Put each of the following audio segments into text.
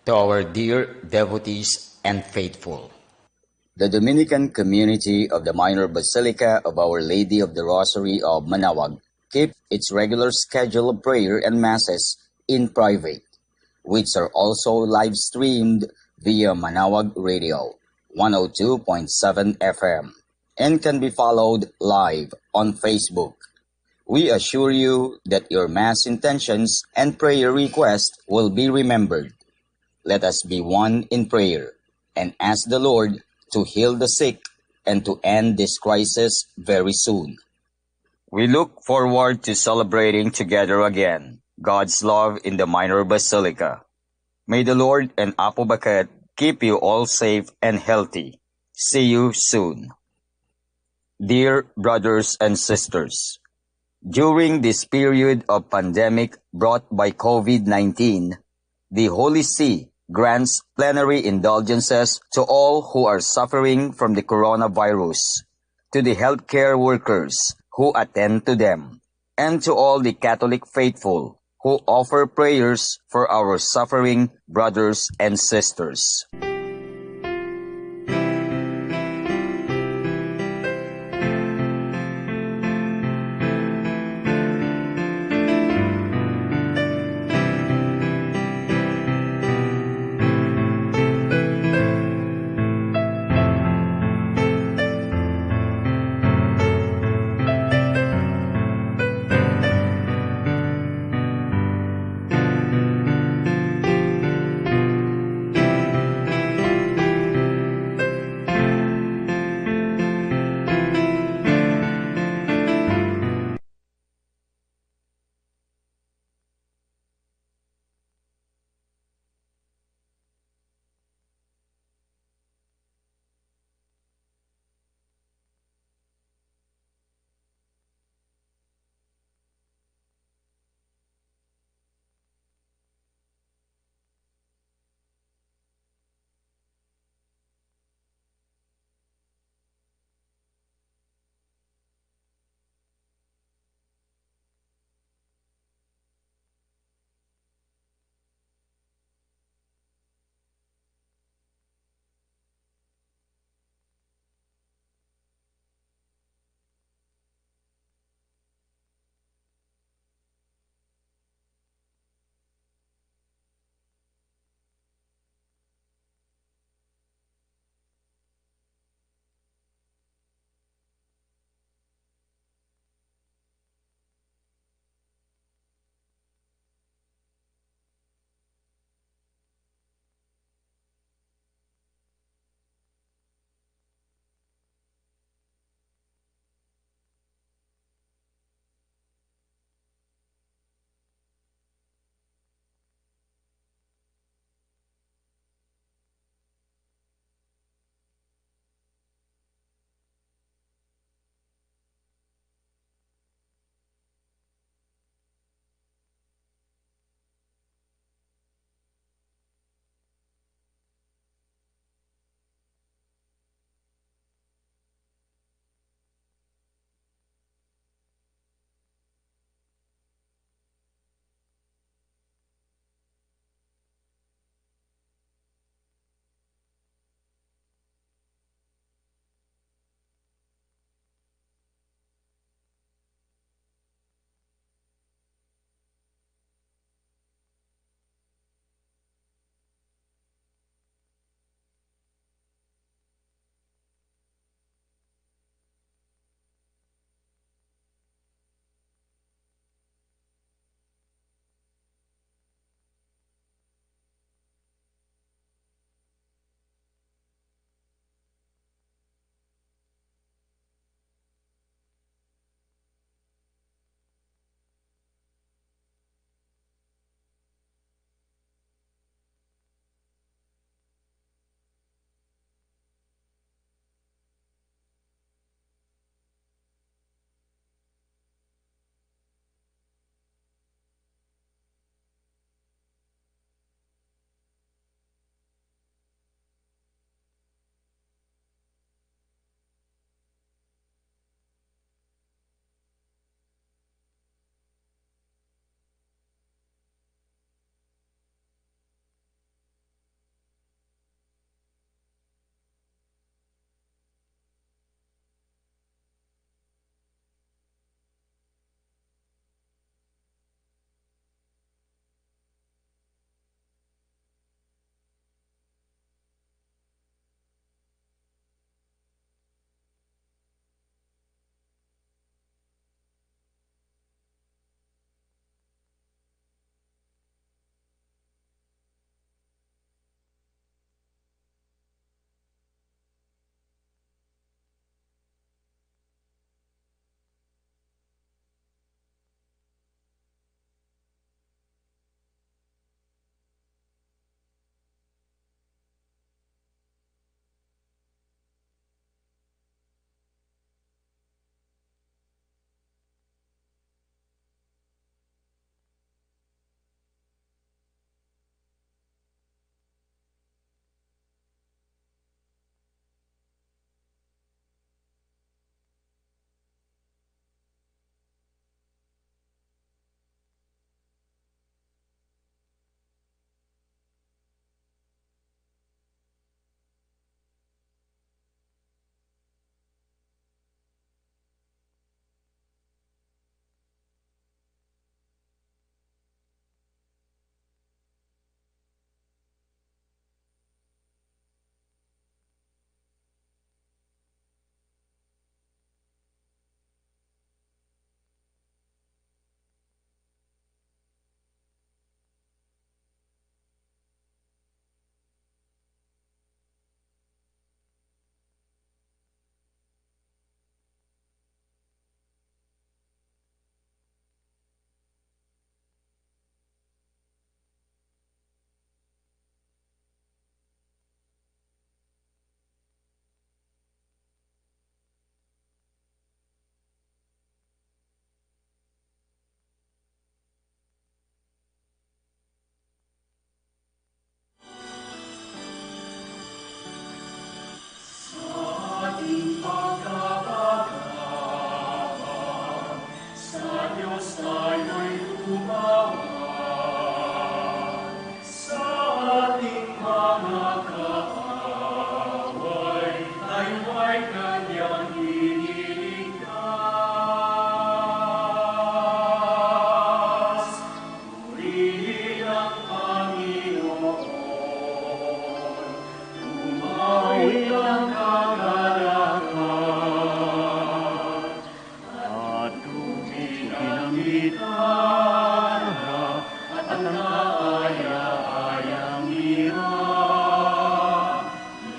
To our dear devotees and faithful, The Dominican community of the Minor Basilica of Our Lady of the Rosary of Manaoag keep its regular schedule of prayer and masses in private, which are also live streamed via Manaoag Radio 102.7 FM and can be followed live on Facebook. We assure you that your Mass intentions and prayer requests will be remembered. Let us be one in prayer and ask the Lord to heal the sick and to end this crisis very soon. We look forward to celebrating together again God's love in the Minor Basilica. May the Lord and Apo Baket keep you all safe and healthy. See you soon. Dear brothers and sisters, during this period of pandemic brought by COVID-19, the Holy See grants plenary indulgences to all who are suffering from the coronavirus, to the healthcare workers who attend to them, and to all the Catholic faithful who offer prayers for our suffering brothers and sisters. ayang ira,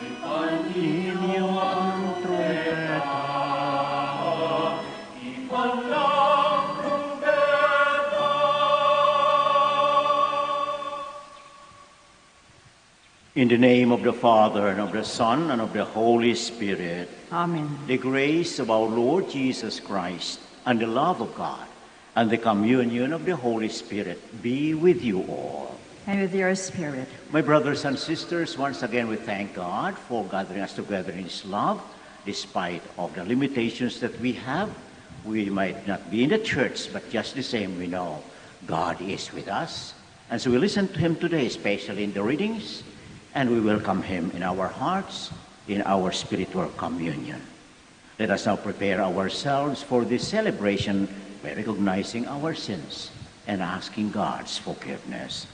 ipanhin niyo ang trumpeta, ipanlang trumpeta. In the name of the Father, and of the Son, and of the Holy Spirit. Amen. The grace of our Lord Jesus Christ, and the love of God, and the communion of the Holy Spirit be with you all. And with your spirit. My brothers and sisters, once again we thank God for gathering us together in His love. Despite of the limitations that we have, we might not be in the church, but just the same we know God is with us. And so we listen to Him today, especially in the readings, and we welcome Him in our hearts, in our spiritual communion. Let us now prepare ourselves for this celebration by recognizing our sins and asking God's forgiveness.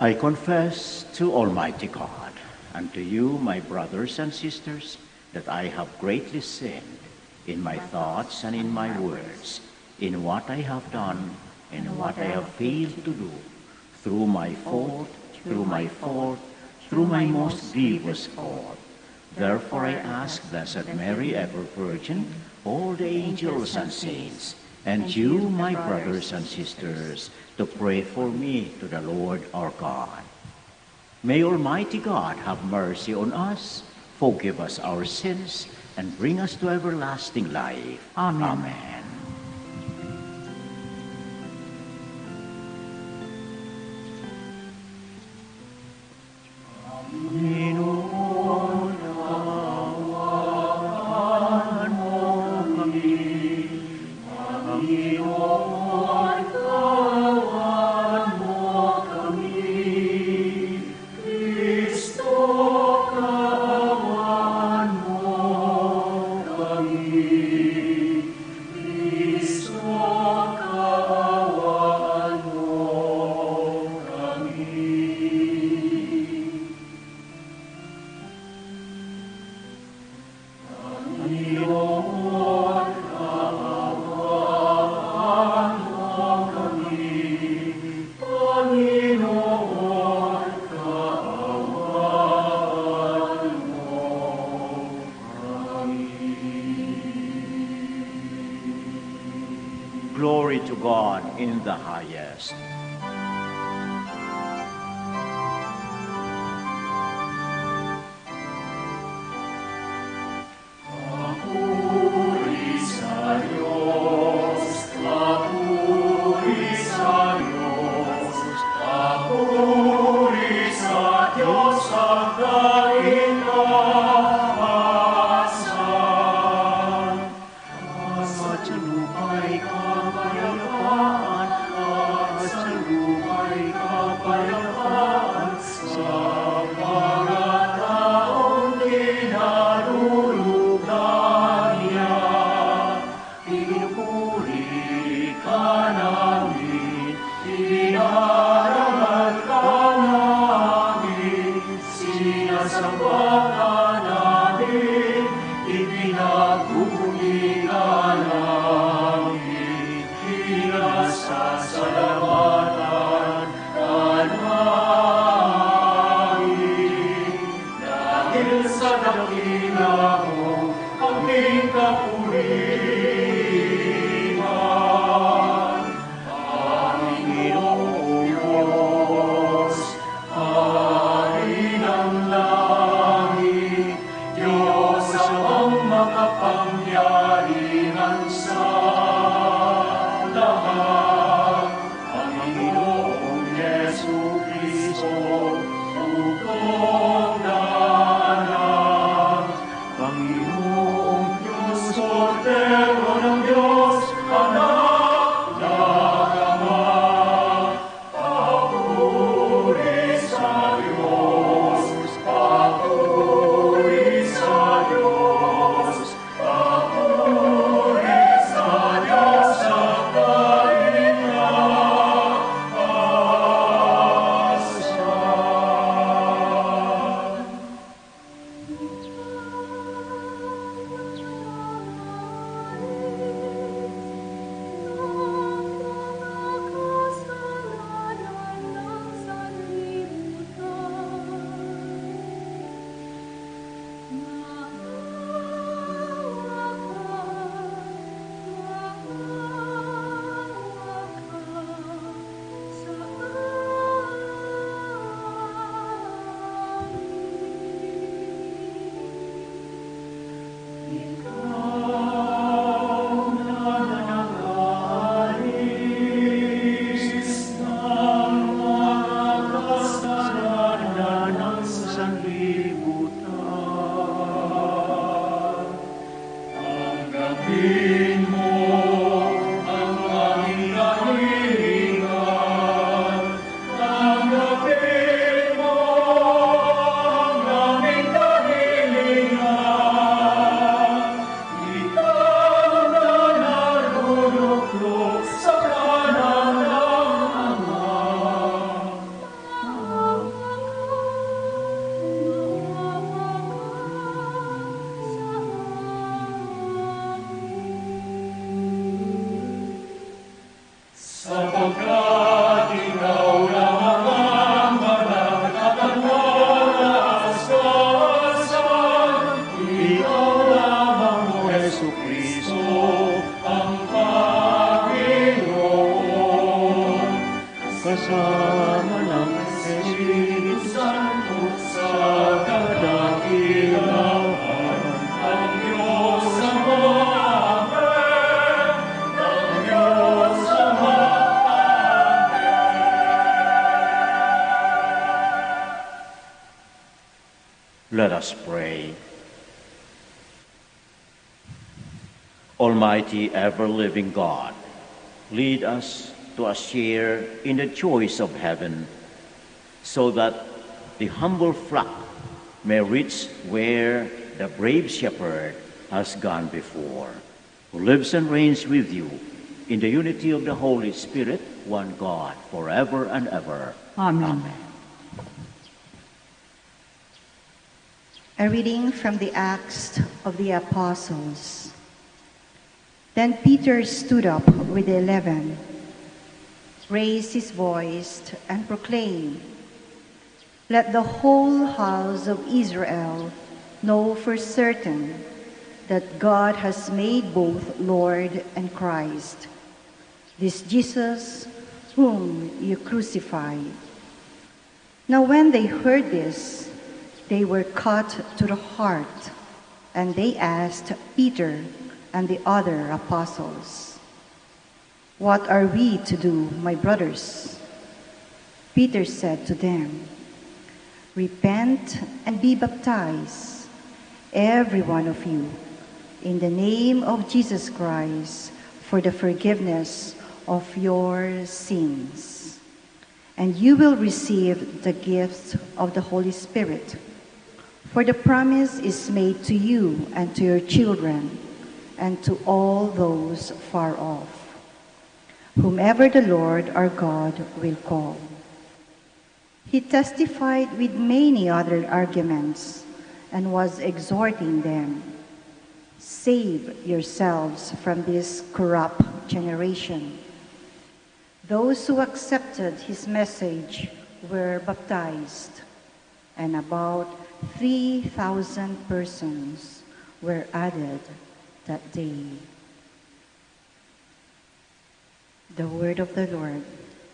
I confess to Almighty God and to you, my brothers and sisters, that I have greatly sinned in my thoughts and in my words, in what I have done and what I have failed to do, through my fault, through my most grievous fault. Therefore I ask Blessed Mary, ever Virgin, all the angels and saints, and you, my brothers and sisters, to pray for me to the Lord our God. May Almighty God have mercy on us, forgive us our sins, and bring us to everlasting life. Amen. Amen. Panginoon, kaawaan mo kami. Panginoon, kaawaan mo kami. Kristo, kaawaan mo kami. Kristo, kaawaan mo kami. Panginoon, kaawaan mo kami. Panginoon, kaawaan mo kami. Glory to God in the highest. Papuri sa Diyos, papuri sa Diyos, papuri sa Diyos ang kaintasan. At sa lupa'y kapayapaan, at sa lupa'y kapayapaan, sa mga taong tinalulugan niya. Pinupuri ka namin, inarangal ka namin, sinasamba ka namin, ipinagpupuri ka namin, pinasasalamatan ka namin. Dahil sa dakila mo, aming kapurihan. Panginoong Diyos, Hari ng langit, Diyos ang makapangyarihan sa lahat. Sama ng Espiritu Santo sa kadakilaan. Ang Diyos Ama, Amen. Ang Diyos Ama, let us pray. Almighty, ever-living God, lead us to a share in the joys of heaven, so that the humble flock may reach where the brave shepherd has gone before, who lives and reigns with you in the unity of the Holy Spirit, one God, forever and ever. Amen. A reading from the Acts of the Apostles. Then Peter stood up with the 11, raised his voice, and proclaimed, "Let the whole house of Israel know for certain that God has made both Lord and Christ, this Jesus whom you crucified." Now when they heard this, they were cut to the heart, and they asked Peter and the other apostles, "What are we to do, my brothers?" Peter said to them, "Repent and be baptized, every one of you, in the name of Jesus Christ, for the forgiveness of your sins. And you will receive the gift of the Holy Spirit. For the promise is made to you and to your children, and to all those far off, whomever the Lord our God will call." He testified with many other arguments and was exhorting them, "Save yourselves from this corrupt generation." Those who accepted his message were baptized, and about 3,000 persons were added that day. The word of the Lord.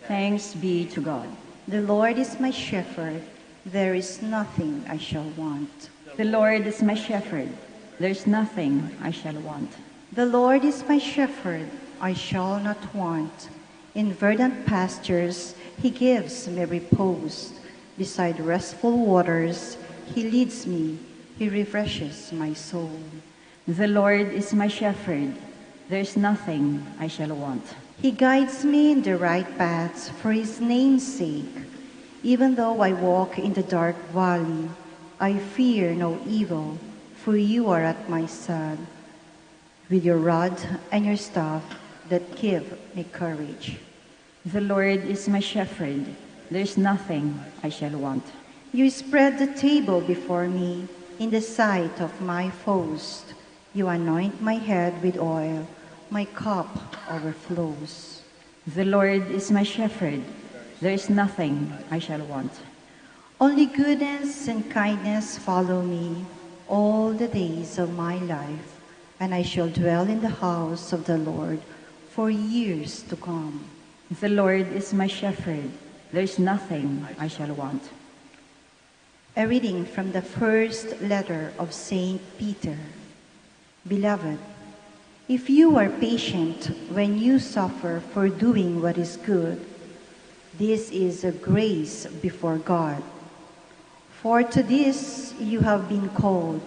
Thanks be to God. The Lord is my shepherd, there is nothing I shall want. The Lord is my shepherd. There's nothing I shall want. The Lord is my shepherd, I shall not want. In verdant pastures he gives me repose. Beside restful waters he leads me, he refreshes my soul. The Lord is my shepherd. There's nothing I shall want. He guides me in the right paths for his name's sake. Even though I walk in the dark valley, I fear no evil, for you are at my side. With your rod and your staff that give me courage. The Lord is my shepherd. There's nothing I shall want. You spread the table before me in the sight of my foes. You anoint my head with oil, my cup overflows. The Lord is my shepherd. There is nothing I shall want. Only goodness and kindness follow me all the days of my life, and I shall dwell in the house of the Lord for years to come. The Lord is my shepherd. There is nothing I shall want. A reading from the first letter of Saint Peter. Beloved, if you are patient when you suffer for doing what is good, this is a grace before God. For to this you have been called,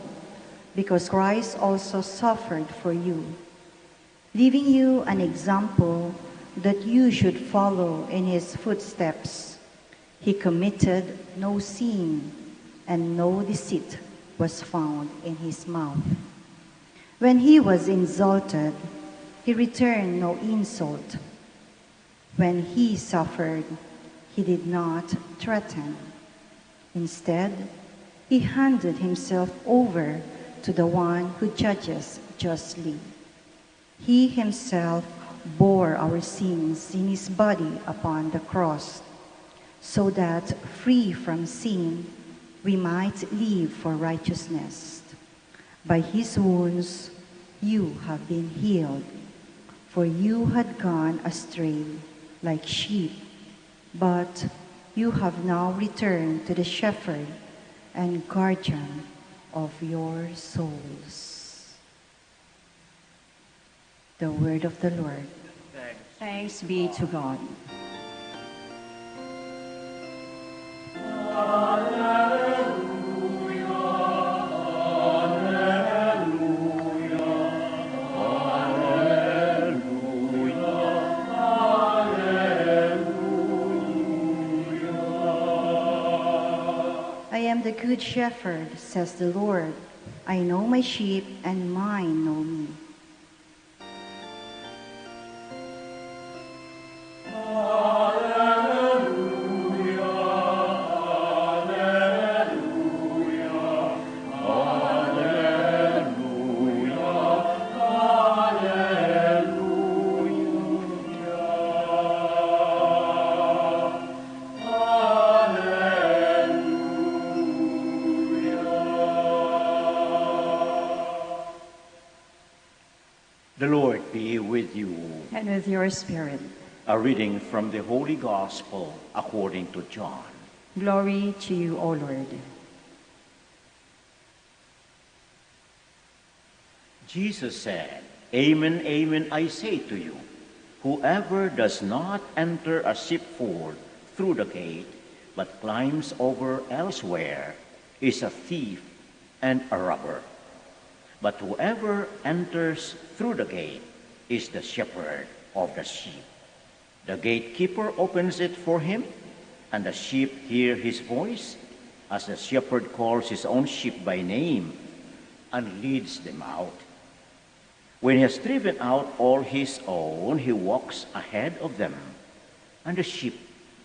because Christ also suffered for you, leaving you an example that you should follow in his footsteps. He committed no sin, and no deceit was found in his mouth. When he was insulted, he returned no insult. When he suffered, he did not threaten. Instead, he handed himself over to the one who judges justly. He himself bore our sins in his body upon the cross, so that, free from sin, we might live for righteousness. By his wounds you have been healed, for you had gone astray like sheep, but you have now returned to the shepherd and guardian of your souls. The word of the Lord. Thanks be to God. I am the good shepherd, says the Lord. I know my sheep, and mine know me. The Lord be with you. And with your spirit. A reading from the Holy Gospel according to John. Glory to you, O Lord. Jesus said, Amen, amen, I say to you, whoever does not enter a sheepfold through the gate, but climbs over elsewhere, is a thief and a robber. But whoever enters through the gate is the shepherd of the sheep. The gatekeeper opens it for him, and the sheep hear his voice, as the shepherd calls his own sheep by name and leads them out. When he has driven out all his own, he walks ahead of them, and the sheep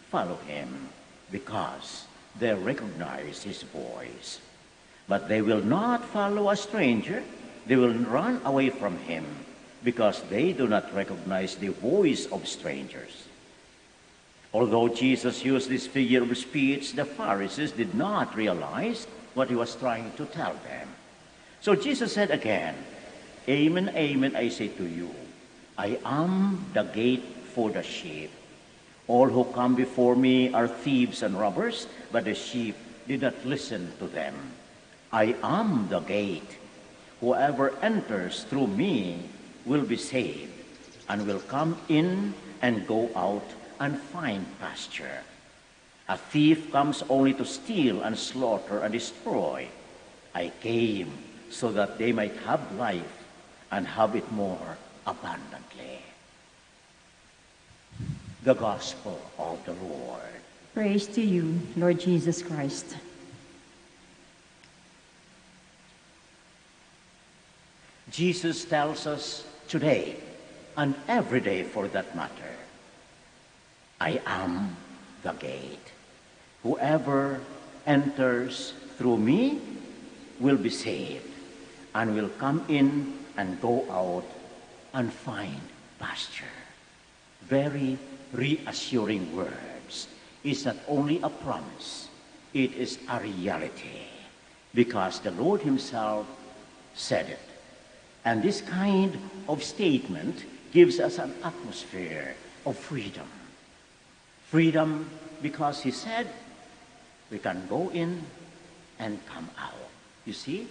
follow him because they recognize his voice. But they will not follow a stranger. They will run away from him because they do not recognize the voice of strangers. Although Jesus used this figure of speech, the Pharisees did not realize what he was trying to tell them. So Jesus said again, Amen, amen, I say to you, I am the gate for the sheep. All who come before me are thieves and robbers, but the sheep did not listen to them. I am the gate. Whoever enters through me will be saved and will come in and go out and find pasture. A thief comes only to steal and slaughter and destroy. I came so that they might have life and have it more abundantly. The Gospel of the Lord. Praise to you, Lord Jesus Christ. Jesus tells us today, and every day for that matter, I am the gate. Whoever enters through me will be saved and will come in and go out and find pasture. Very reassuring words. It's not only a promise, it is a reality because the Lord himself said it. And this kind of statement gives us an atmosphere of freedom. Freedom because he said we can go in and come out. You see,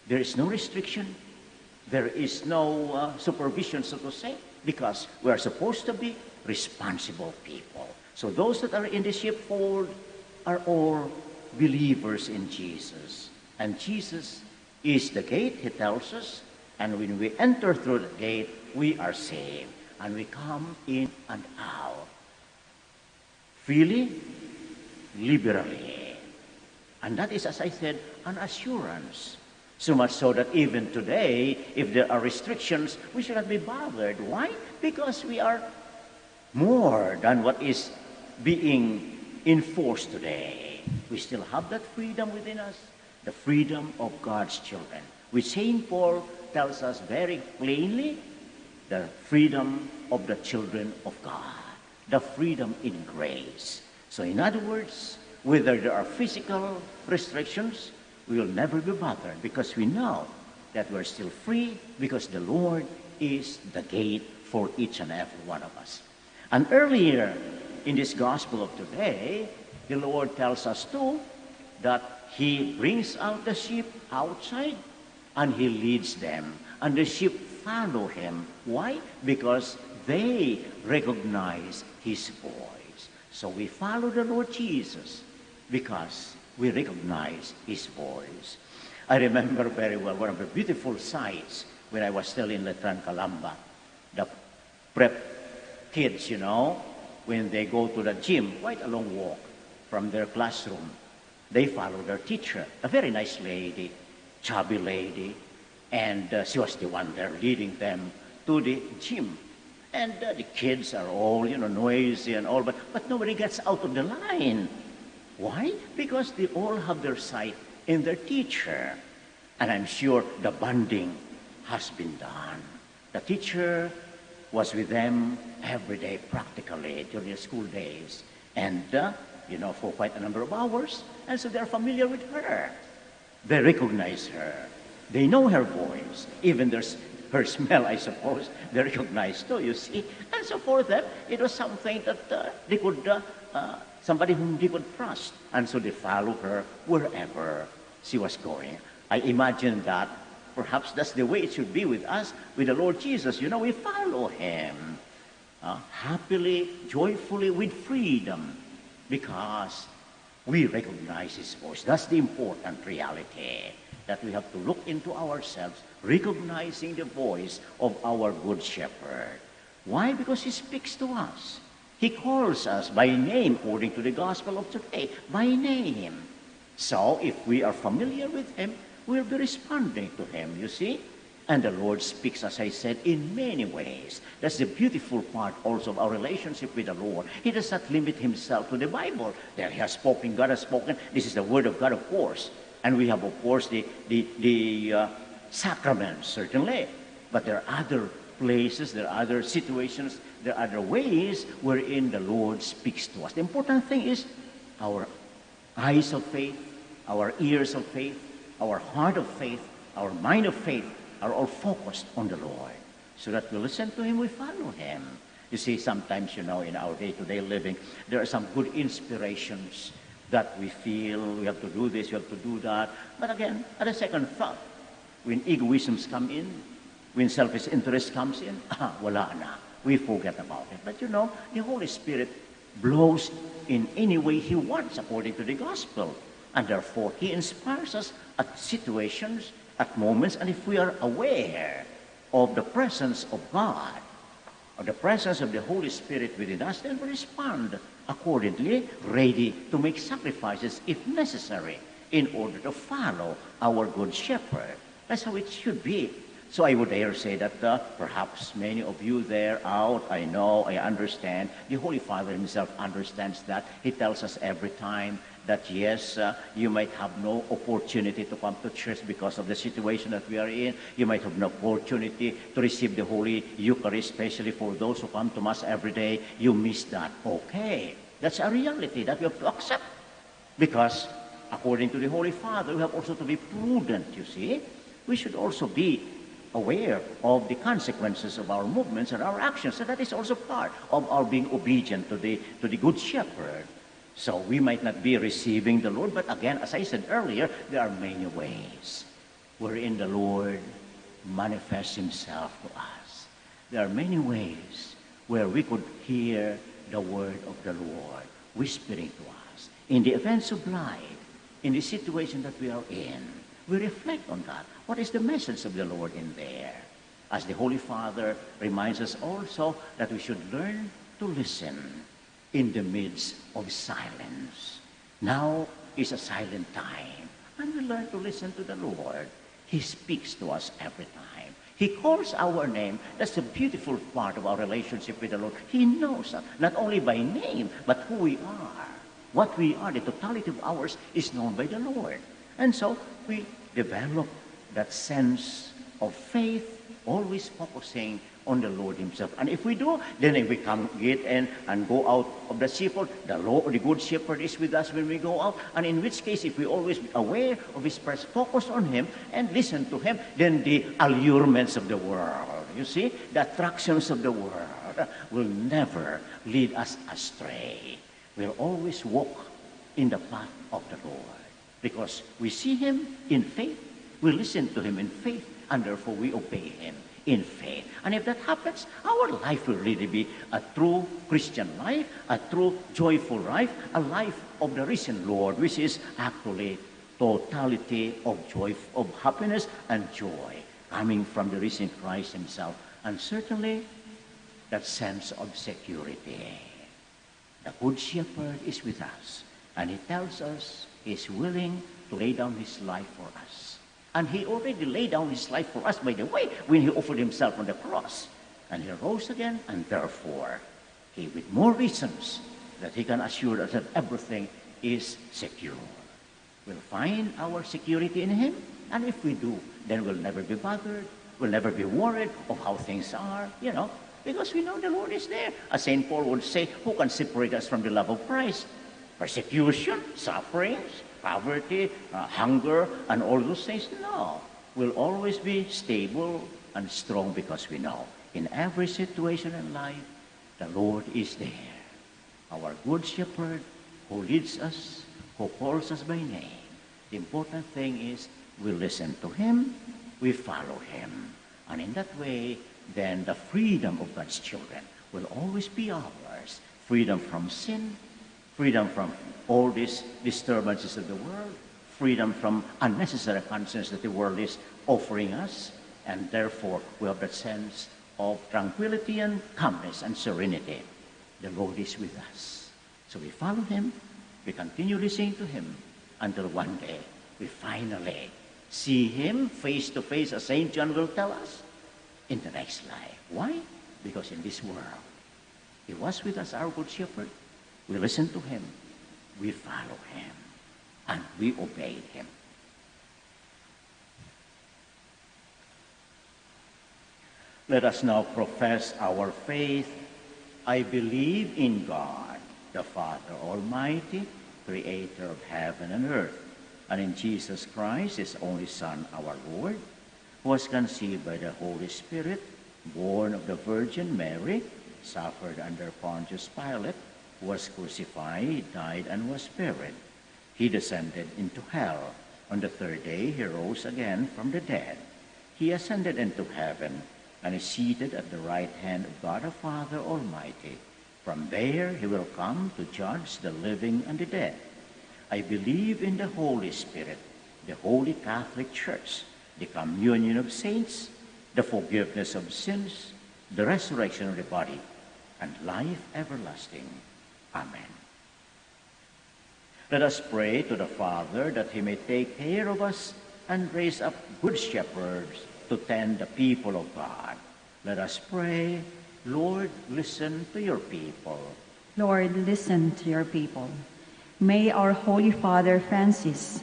there is no restriction. There is no supervision, so to say, because we are supposed to be responsible people. So those that are in the sheepfold are all believers in Jesus. And Jesus is the gate, he tells us. And when we enter through the gate, we are saved. And we come in and out. Freely, liberally. And that is, as I said, an assurance. So much so that even today, if there are restrictions, we should not be bothered. Why? Because we are more than what is being enforced today. We still have that freedom within us, the freedom of God's children, which St. Paul tells us very plainly, the freedom of the children of God, the freedom in grace. So in other words, whether there are physical restrictions, we will never be bothered because we know that we're still free because the Lord is the gate for each and every one of us. And earlier in this gospel of today, the Lord tells us too that He brings out the sheep outside and He leads them. And the sheep follow Him. Why? Because they recognize His voice. So we follow the Lord Jesus because we recognize His voice. I remember very well one of the beautiful sights when I was still in Letran, Calamba. The prep kids, when they go to the gym, quite a long walk from their classroom, they follow their teacher, a very nice lady, chubby lady, and she was the one there leading them to the gym. And the kids are all, noisy and all, but nobody gets out of the line. Why? Because they all have their sight in their teacher. And I'm sure the bonding has been done. The teacher was with them every day practically during the school days. And, for quite a number of hours. And so they're familiar with her. They recognize her. They know her voice. Even her smell, I suppose, they recognize too, you see. And so for them, it was something that they could, somebody whom they could trust. And so they follow her wherever she was going. I imagine that perhaps that's the way it should be with us, with the Lord Jesus. We follow Him happily, joyfully, with freedom, because we recognize His voice. That's the important reality, that we have to look into ourselves, recognizing the voice of our Good Shepherd. Why? Because He speaks to us. He calls us by name, according to the gospel of today, by name. So if we are familiar with Him, we'll be responding to Him, you see? And the Lord speaks, as I said, in many ways. That's the beautiful part also of our relationship with the Lord. He does not limit Himself to the Bible. There He has spoken, God has spoken. This is the Word of God, of course. And we have, of course, the sacraments, certainly. But there are other places, there are other situations, there are other ways wherein the Lord speaks to us. The important thing is our eyes of faith, our ears of faith, our heart of faith, our mind of faith are all focused on the Lord. So that we listen to Him, we follow Him. You see, sometimes, in our day-to-day living, there are some good inspirations that we feel we have to do this, we have to do that. But again, at a second thought, when egoisms come in, when selfish interest comes in, wala na. We forget about it. But the Holy Spirit blows in any way He wants according to the gospel. And therefore, He inspires us at situations, at moments, and if we are aware of the presence of God, or the presence of the Holy Spirit within us, then we respond accordingly, ready to make sacrifices if necessary in order to follow our Good Shepherd. That's how it should be. So I would dare say that perhaps many of you there out, I know, I understand, the Holy Father Himself understands that. He tells us every time that yes, you might have no opportunity to come to church because of the situation that we are in. You might have no opportunity to receive the Holy Eucharist, especially for those who come to Mass every day. You miss that. Okay, that's a reality that we have to accept. Because according to the Holy Father, we have also to be prudent, you see. We should also be aware of the consequences of our movements and our actions. So that is also part of our being obedient to the Good Shepherd. So we might not be receiving the Lord, but again, as I said earlier, there are many ways wherein the Lord manifests Himself to us. There are many ways where we could hear the word of the Lord whispering to us. In the events of life, in the situation that we are in, we reflect on that. What is the message of the Lord in there? As the Holy Father reminds us also that we should learn to listen in the midst of silence. Now is a silent time, and we learn to listen to the Lord. He speaks to us every time. He calls our name. That's the beautiful part of our relationship with the Lord. He knows us, not only by name, but who we are. What we are, the totality of ours, is known by the Lord. And so we develop that sense of faith, always focusing on the Lord Himself. And if we do, then if we come get in and go out of the sheepfold, the Lord, the Good Shepherd is with us when we go out. And in which case, if we always be aware of His presence, focus on Him and listen to Him, then the allurements of the world, you see, the attractions of the world, God will never lead us astray. We'll always walk in the path of the Lord because we see him in faith, we listen to him in faith, and therefore we obey him in faith. And if that happens, our life will really be a true Christian life, a true joyful life, a life of the risen Lord, which is actually totality of joy, of happiness and joy coming from the risen Christ himself. And certainly that sense of security. The Good Shepherd is with us, and he tells us he's willing to lay down his life for us. And he already laid down his life for us, by the way, when he offered himself on the cross. And he rose again, and therefore, he, with more reasons, that he can assure us that everything is secure. We'll find our security in him, and if we do, then we'll never be bothered, we'll never be worried of how things are, because we know the Lord is there. As St. Paul would say, who can separate us from the love of Christ? Persecution, sufferings, poverty, hunger, and all those things? No. We'll always be stable and strong because we know in every situation in life, the Lord is there. Our Good Shepherd who leads us, who calls us by name. The important thing is we listen to him, we follow him. And in that way, then the freedom of God's children will always be ours. Freedom from sin, freedom from all these disturbances of the world, freedom from unnecessary concerns that the world is offering us, and therefore we have that sense of tranquility and calmness and serenity. The Lord is with us. So we follow him, we continue listening to him, until one day we finally see him face to face, as St. John will tell us, in the next life. Why? Because in this world, he was with us, our Good Shepherd. We listen to him, we follow him, and we obey him. Let us now profess our faith. I believe in God, the Father Almighty, creator of heaven and earth, and in Jesus Christ, his only Son, our Lord, who was conceived by the Holy Spirit, born of the Virgin Mary, suffered under Pontius Pilate, was crucified, died, and was buried. He descended into hell. On the third day, he rose again from the dead. He ascended into heaven and is seated at the right hand of God the Father Almighty. From there, he will come to judge the living and the dead. I believe in the Holy Spirit, the Holy Catholic Church, the communion of saints, the forgiveness of sins, the resurrection of the body, and life everlasting. Amen. Let us pray to the Father that he may take care of us and raise up good shepherds to tend the people of God. Let us pray. Lord, listen to your people. Lord, listen to your people. May our Holy Father Francis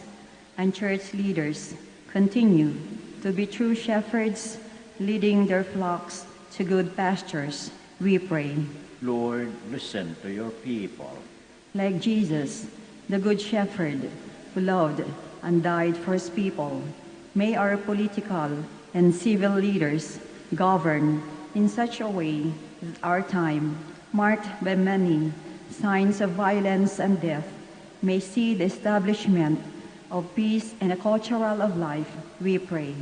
and church leaders continue to be true shepherds, leading their flocks to good pastures, we pray. Lord, listen to your people. Like Jesus, the Good Shepherd, who loved and died for his people, may our political and civil leaders govern in such a way that our time, marked by many signs of violence and death, may see the establishment of peace and a cultural of life, we pray.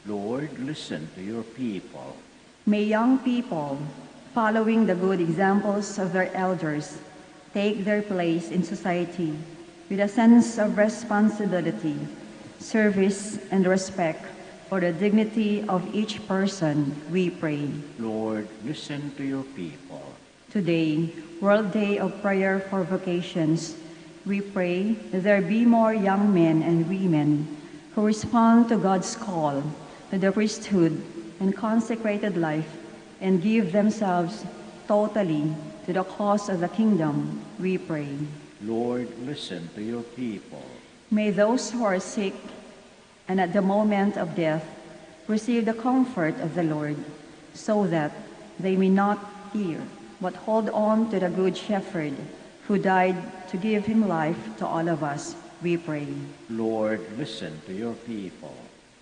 Lord, listen to your people. May young people, following the good examples of their elders, take their place in society with a sense of responsibility, service, and respect for the dignity of each person, we pray. Lord, listen to your people. Today, World Day of Prayer for Vocations, we pray that there be more young men and women who respond to God's call to the priesthood and consecrated life and give themselves totally to the cause of the kingdom, we pray. Lord, listen to your people. May those who are sick and at the moment of death receive the comfort of the Lord, so that they may not fear, but hold on to the Good Shepherd who died to give him life to all of us, we pray. Lord, listen to your people.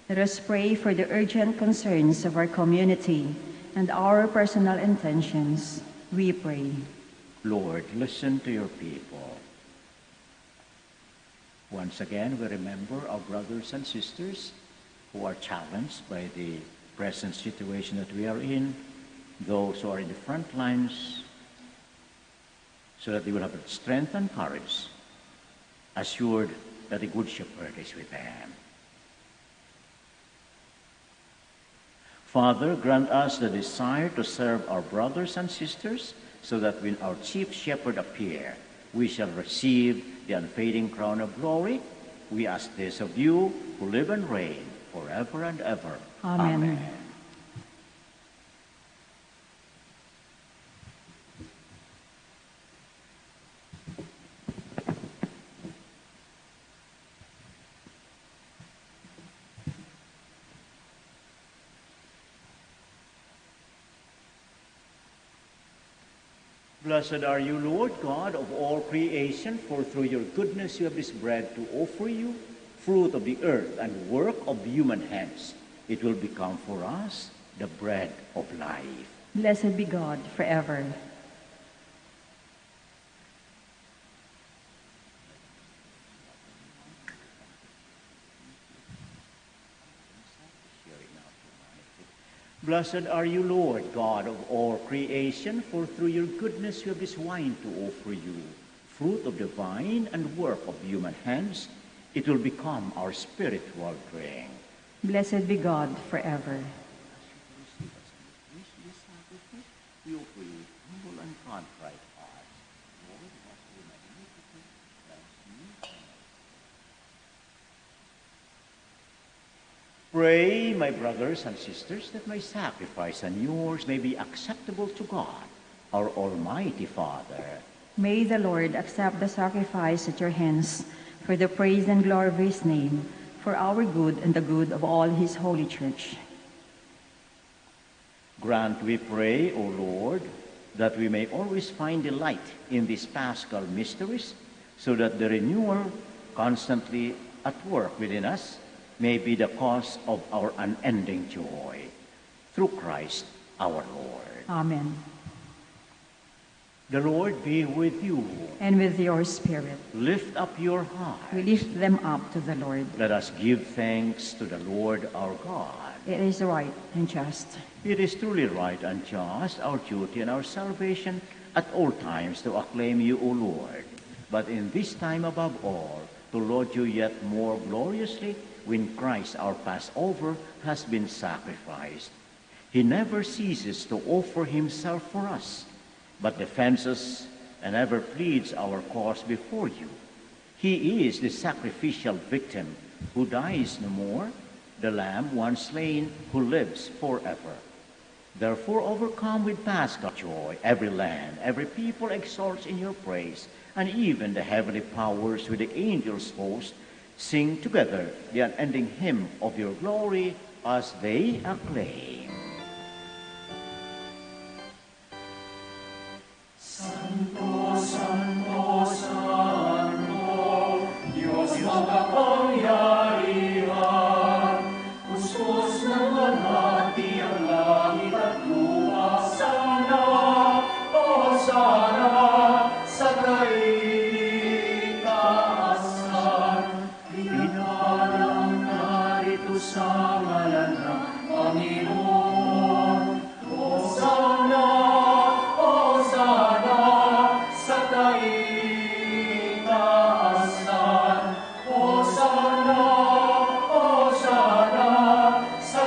Let us pray for the urgent concerns of our community and our personal intentions, we pray. Lord, listen to your people. Once again, we remember our brothers and sisters who are challenged by the present situation that we are in, those who are in the front lines, so that they will have strength and courage, assured that the Good Shepherd is with them. Father, grant us the desire to serve our brothers and sisters, so that when our Chief Shepherd appear, we shall receive the unfading crown of glory. We ask this of you, who live and reign forever and ever. Amen. Amen. Blessed are you, Lord God of all creation, for through your goodness you have this bread to offer you, fruit of the earth and work of human hands. It will become for us the bread of life. Blessed be God forever. Blessed are you, Lord God of all creation, for through your goodness you have this wine to offer you, fruit of the vine and work of human hands. It will become our spiritual drink. Blessed be God forever. We offer you humble and contrite hearts. Lord, what will my iniquity? Bless me. Pray, my brothers and sisters, that my sacrifice and yours may be acceptable to God, our Almighty Father. May the Lord accept the sacrifice at your hands for the praise and glory of his name, for our good and the good of all his holy church. Grant, we pray, O Lord, that we may always find delight in these paschal mysteries, so that the renewal constantly at work within us may be the cause of our unending joy. Through Christ our Lord. Amen. The Lord be with you. And with your spirit, Lift up your heart. we lift them up to the Lord. Let us give thanks to the Lord our God. It is right and just. It is truly right and just, our duty and our salvation, at all times to acclaim you, O Lord, but in this time above all, to laud you yet more gloriously when Christ our Passover has been sacrificed. He never ceases to offer himself for us, but defends us and ever pleads our cause before you. He is the sacrificial victim who dies no more, the Lamb once slain who lives forever. Therefore, overcome with paschal joy, every land, every people exalts in your praise, and even the heavenly powers with the angels' host sing together the unending hymn of your glory as they acclaim. Santo, Santo, Santo, Diyos makapangyarihan, Kuskus ng manati ang langit at lupa. Sana, o sana, sa kaitaasan, pinapalang narito sa ngalan ng Panginoon. O sana, sa kaitaasan. O sana, sa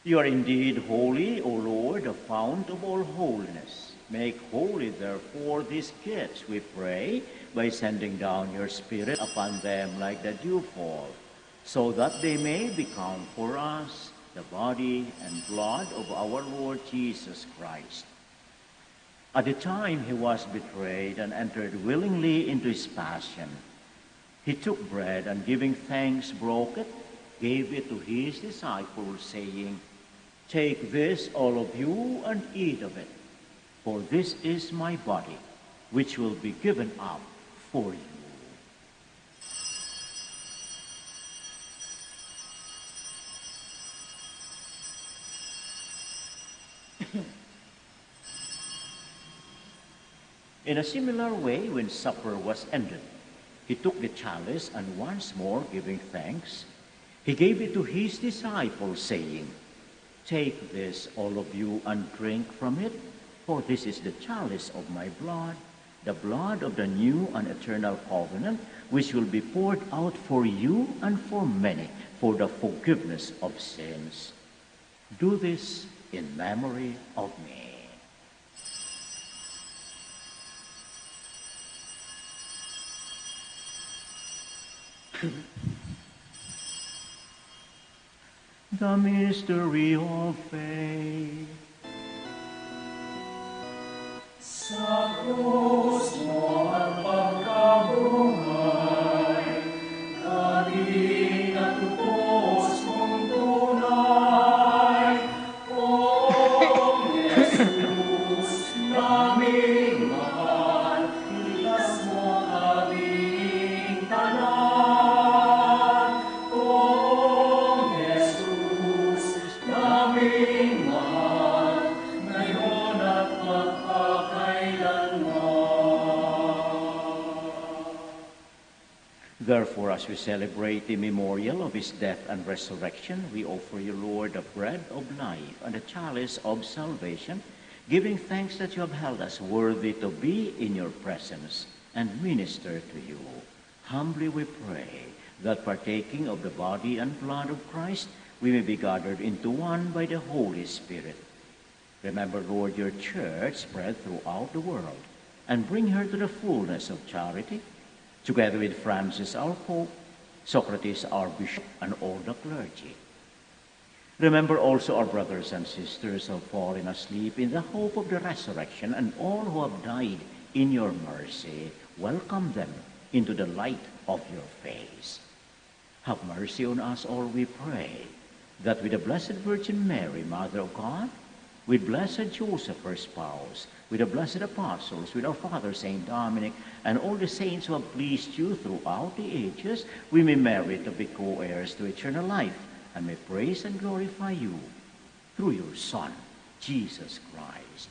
You are indeed holy, O Lord, the fount of all holiness. Make holy, therefore, these gifts, we pray, by sending down your Spirit upon them like the dewfall, so that they may become for us the body and blood of our Lord Jesus Christ. At the time he was betrayed and entered willingly into his passion, he took bread and giving thanks broke it, gave it to his disciples, saying, "Take this, all of you, and eat of it, for this is my body, which will be given up for you. In a similar way, when supper was ended, he took the chalice, and once more giving thanks, he gave it to his disciples, saying, "Take this, all of you, and drink from it, for this is the chalice of my blood, the blood of the new and eternal covenant, which will be poured out for you and for many for the forgiveness of sins. Do this in memory of me." The mystery of faith. Sa krus mo ang pagkabuhay, kaling at tupos mong tunay, O Jesus, naming mahal, ilas mo kaming tanan, O Jesus, naming mahal, ngayon at Therefore, as we celebrate the memorial of his death and resurrection, we offer you, Lord, the bread of life and the chalice of salvation, giving thanks that you have held us worthy to be in your presence and minister to you. Humbly we pray that partaking of the body and blood of Christ, we may be gathered into one by the Holy Spirit. Remember, Lord, your church spread throughout the world, and bring her to the fullness of charity, together with Francis, our Pope, Socrates, our Bishop, and all the clergy. Remember also our brothers and sisters who have fallen asleep in the hope of the resurrection, and all who have died in your mercy. Welcome them into the light of your face. Have mercy on us all, we pray, that with the Blessed Virgin Mary, Mother of God, with blessed Joseph, her spouse, with the blessed apostles, with our Father, Saint Dominic, and all the saints who have pleased you throughout the ages, we may merit to be co-heirs to eternal life, and may praise and glorify you through your Son, Jesus Christ.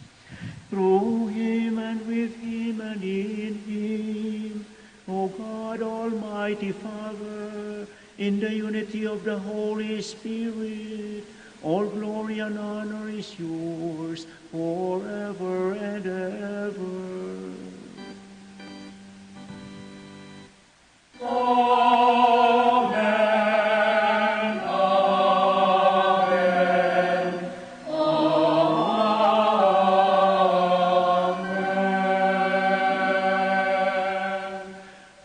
Through him, and with him, and in him, O God, Almighty Father, in the unity of the Holy Spirit, all glory and honor is yours forever and ever. Amen. Amen. Amen.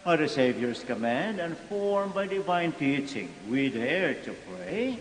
By the Savior's command and formed by divine teaching, we dare to pray.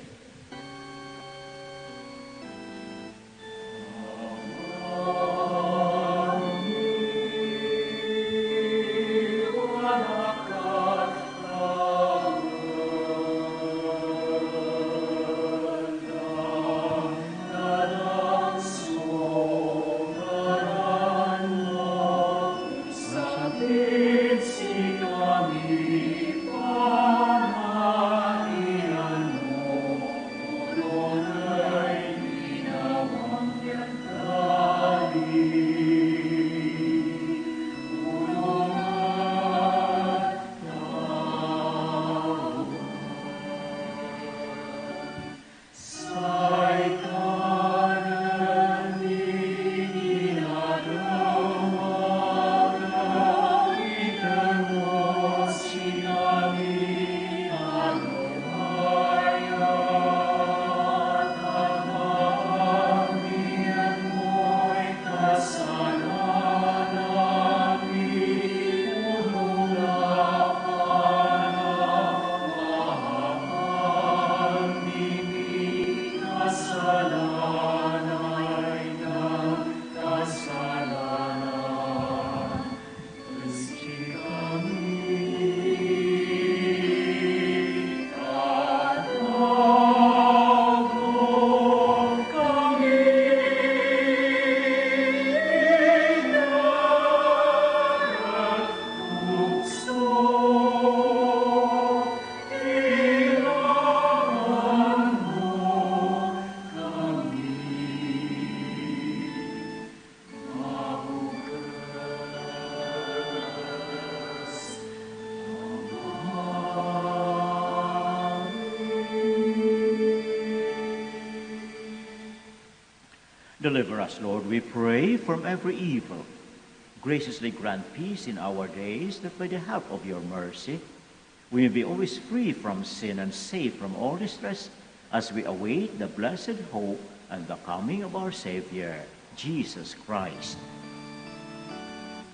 Deliver us, Lord, we pray, from every evil. Graciously grant peace in our days, that by the help of your mercy, we may be always free from sin and safe from all distress, as we await the blessed hope and the coming of our Savior, Jesus Christ.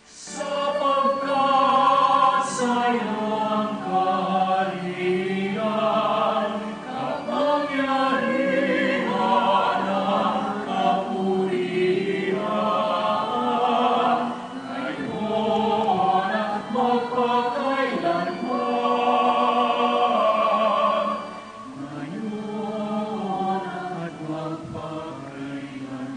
Sapagkat sayang kaharian, kapangyarihan ang kapurihan, ngayon at magpakailanman. Ngayon at magpakailanman.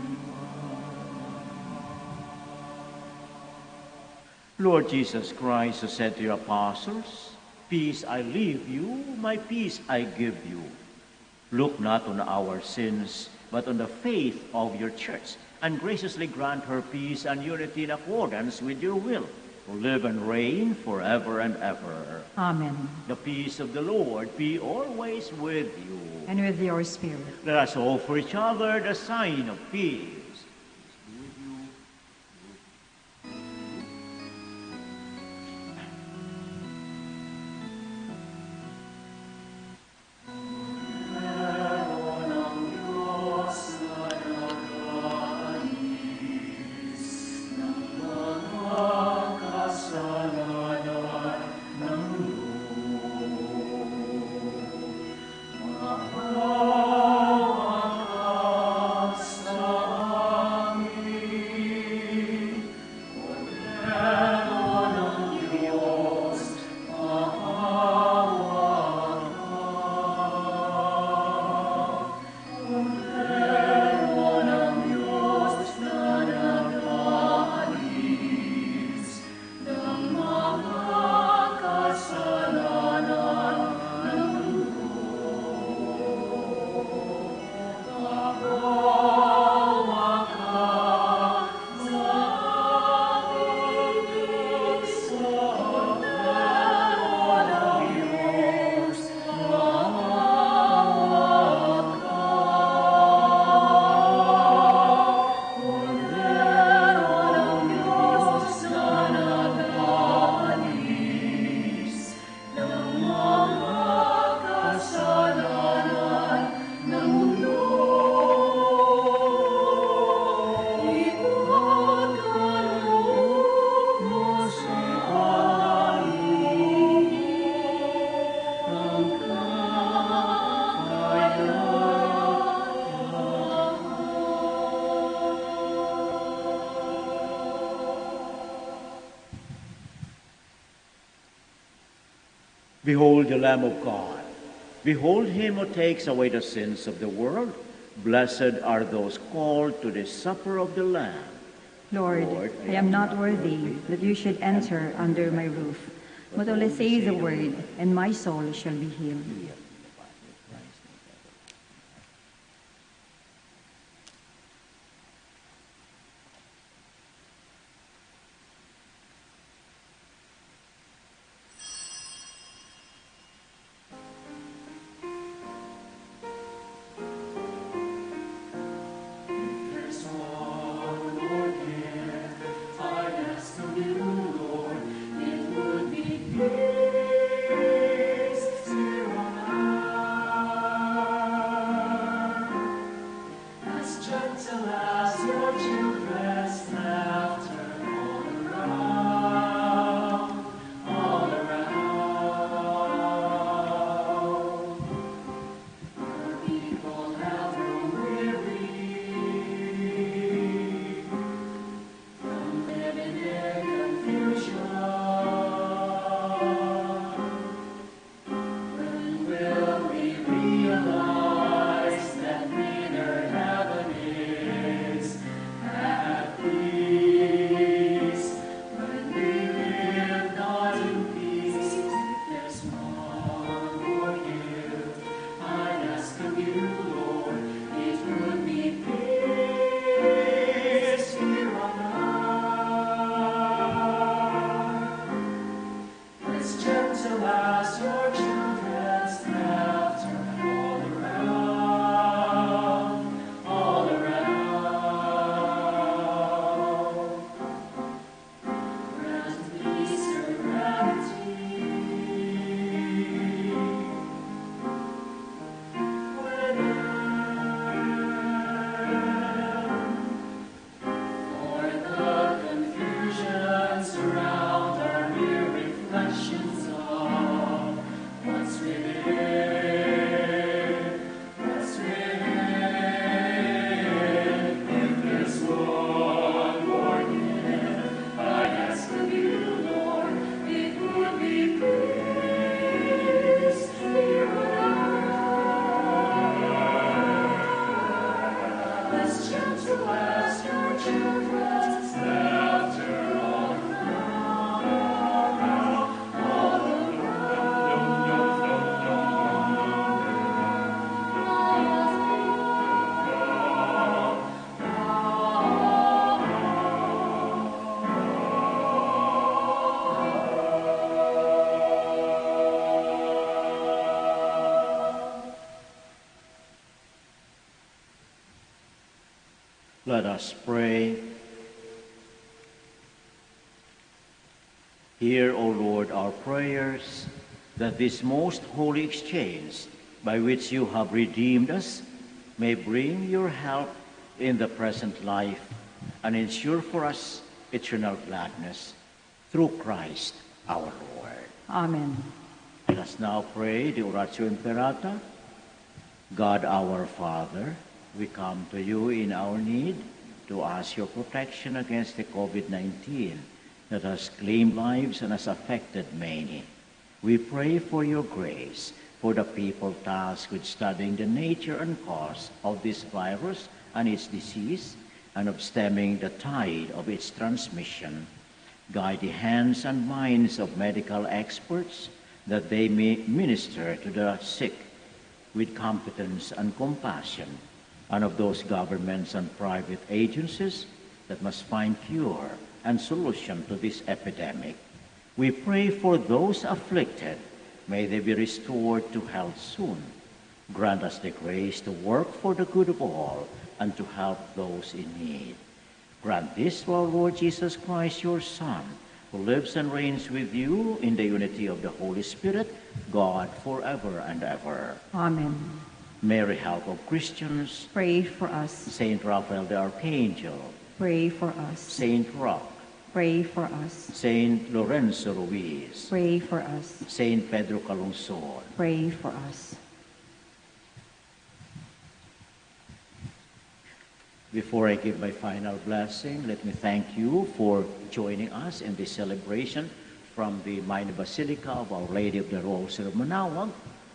Lord Jesus Christ, who said to your apostles, "Peace I leave you, my peace I give you." Look not on our sins, but on the faith of your church, and graciously grant her peace and unity in accordance with your will, who live and reign forever and ever. Amen. The peace of the Lord be always with you. And with your spirit. Let us offer each other the sign of peace. Behold the Lamb of God. Behold him who takes away the sins of the world. Blessed are those called to the supper of the Lamb. Lord, I am not worthy that you should enter under my roof, but only say the word, and my soul shall be healed. It would be peace here on Let us pray. Hear, O Lord, our prayers, that this most holy exchange by which you have redeemed us may bring your help in the present life and ensure for us eternal gladness through Christ our Lord. Amen. Let us now pray the Oratio Imperata. God our Father, we come to you in our need to ask your protection against the COVID-19 that has claimed lives and has affected many. We pray for your grace for the people tasked with studying the nature and cause of this virus and its disease, and of stemming the tide of its transmission. Guide the hands and minds of medical experts that they may minister to the sick with competence and compassion, and of those governments and private agencies that must find cure and solution to this epidemic. We pray for those afflicted. May they be restored to health soon. Grant us the grace to work for the good of all and to help those in need. Grant this to our Lord Jesus Christ, your Son, who lives and reigns with you in the unity of the Holy Spirit, God, forever and ever. Amen. Mary, help of Christians. Pray for us. Saint Raphael the Archangel. Pray for us. Saint Roch. Pray for us. Saint Lorenzo Ruiz. Pray for us. Saint Pedro Calungsod. Pray for us. Before I give my final blessing, let me thank you for joining us in this celebration from the Minor Basilica of Our Lady of the Rosary of Manaoag.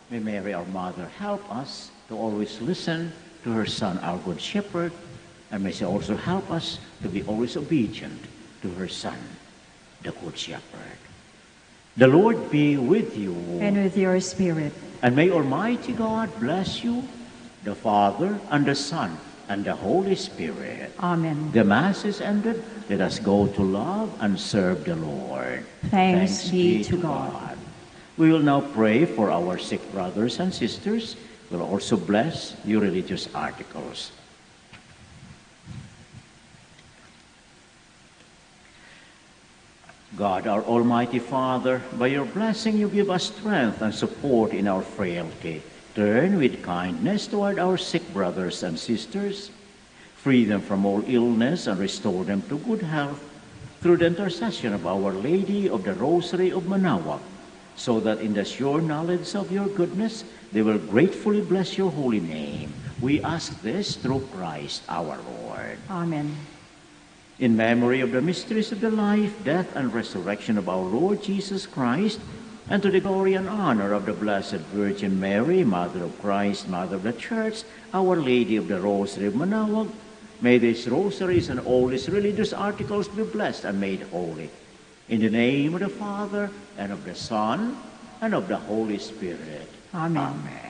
May Mary, our Mother, help us to always listen to her Son, our Good Shepherd, and may she also help us to be always obedient to her Son, the Good Shepherd. The Lord be with you. And with your spirit. And may Almighty God bless you, the Father, and the Son, and the Holy Spirit. Amen. The Mass is ended. Let us go to love and serve the Lord. Thanks be to God. We will now pray for our sick brothers and sisters. We'll also bless your religious articles. God, our Almighty Father, by your blessing you give us strength and support in our frailty. Turn with kindness toward our sick brothers and sisters. Free them from all illness and restore them to good health through the intercession of Our Lady of the Rosary of Manaoag, so that in the sure knowledge of your goodness they will gratefully bless your holy name. We ask this through Christ our Lord. Amen. In memory of the mysteries of the life, death, and resurrection of our Lord Jesus Christ, and to the glory and honor of the Blessed Virgin Mary, Mother of Christ, Mother of the Church, Our Lady of the Rosary of Manaoag, may these rosaries and all these religious articles be blessed and made holy. In the name of the Father, and of the Son, and of the Holy Spirit. Amen. Amen.